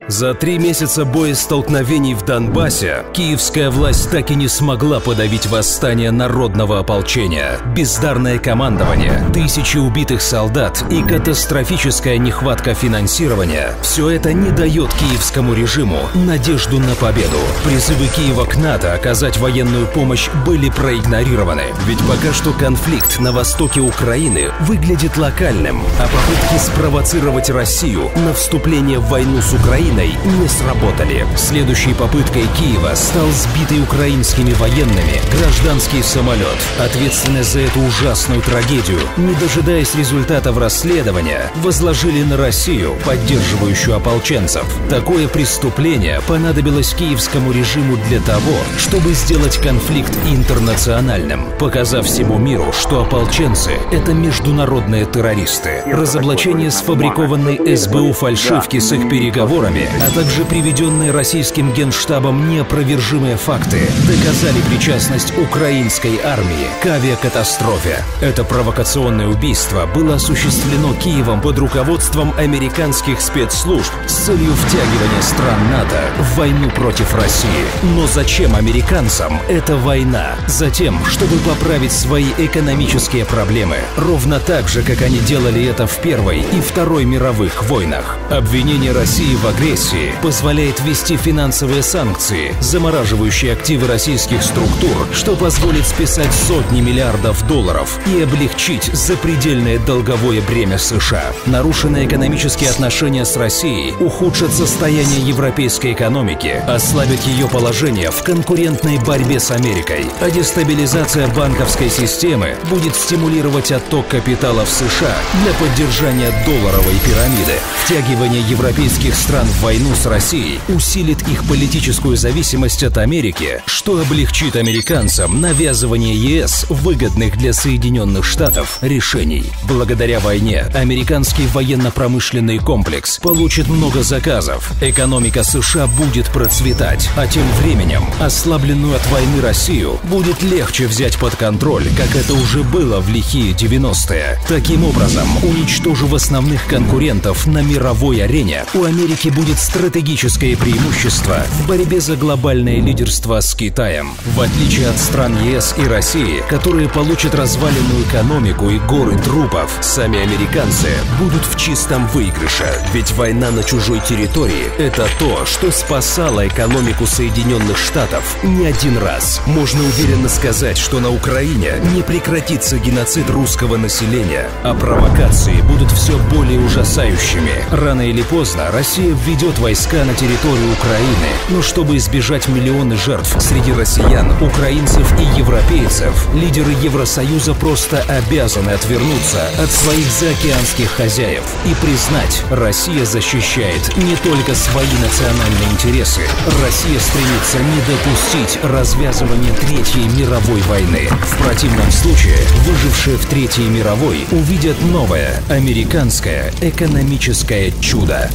За 3 месяца боестолкновений в Донбассе киевская власть так и не смогла подавить восстание народного ополчения. Бездарное командование, тысячи убитых солдат и катастрофическая нехватка финансирования – все это не дает киевскому режиму надежду на победу. Призывы Киева к НАТО оказать военную помощь были проигнорированы. Ведь пока что конфликт на востоке Украины выглядит локальным, а попытки спровоцировать Россию на вступление в войну с Украиной не сработали. Следующей попыткой Киева стал сбитый украинскими военными гражданский самолет. Ответственность за эту ужасную трагедию, не дожидаясь результатов расследования, возложили на Россию, поддерживающую ополченцев. Такое преступление понадобилось киевскому режиму для того, чтобы сделать конфликт интернациональным, показав всему миру, что ополченцы – это международные террористы. Разоблачение сфабрикованной СБУ фальшивки с их переговорами, а также приведенные российским генштабом неопровержимые факты доказали причастность украинской армии к авиакатастрофе. Это провокационное убийство было осуществлено Киевом под руководством американских спецслужб с целью втягивания стран НАТО в войну против России. Но зачем американцам эта война? Затем, чтобы поправить свои экономические проблемы, ровно так же, как они делали это в Первой и Второй мировых войнах. Обвинение России в агрессии позволяет ввести финансовые санкции, замораживающие активы российских структур, что позволит списать сотни миллиардов долларов и облегчить запредельное долговое бремя США. Нарушенные экономические отношения с Россией ухудшат состояние европейской экономики, ослабят ее положение в конкурентной борьбе с Америкой, а дестабилизация банковской системы будет стимулировать отток капитала в США для поддержания долларовой пирамиды. Втягивание европейских стран в войну с Россией усилит их политическую зависимость от Америки, что облегчит американцам навязывание ЕС выгодных для Соединенных Штатов решений. Благодаря войне американский военно-промышленный комплекс получит много заказов, экономика США будет процветать, а тем временем ослабленную от войны Россию будет легче взять под контроль, как это уже было в лихие 90-е. Таким образом, уничтожив основных конкурентов на мировой арене, у Америки будет стратегическое преимущество в борьбе за глобальное лидерство с Китаем. В отличие от стран ЕС и России, которые получат разваленную экономику и горы трупов, сами американцы будут в чистом выигрыше. Ведь война на чужой территории – это то, что спасало экономику Соединенных Штатов не один раз. Можно уверенно сказать, что на Украине не прекратится геноцид русского населения, а провокации будут все более ужасающими. Рано или поздно Россия введет войска на территорию Украины, но чтобы избежать миллионы жертв среди россиян, украинцев и европейцев, лидеры Евросоюза просто обязаны отвернуться от своих заокеанских хозяев и признать, Россия защищает не только свои национальные интересы, Россия стремится не допустить развязывания Третьей мировой войны. В противном случае выжившие в Третьей мировой увидят новое американское экономическое чудо.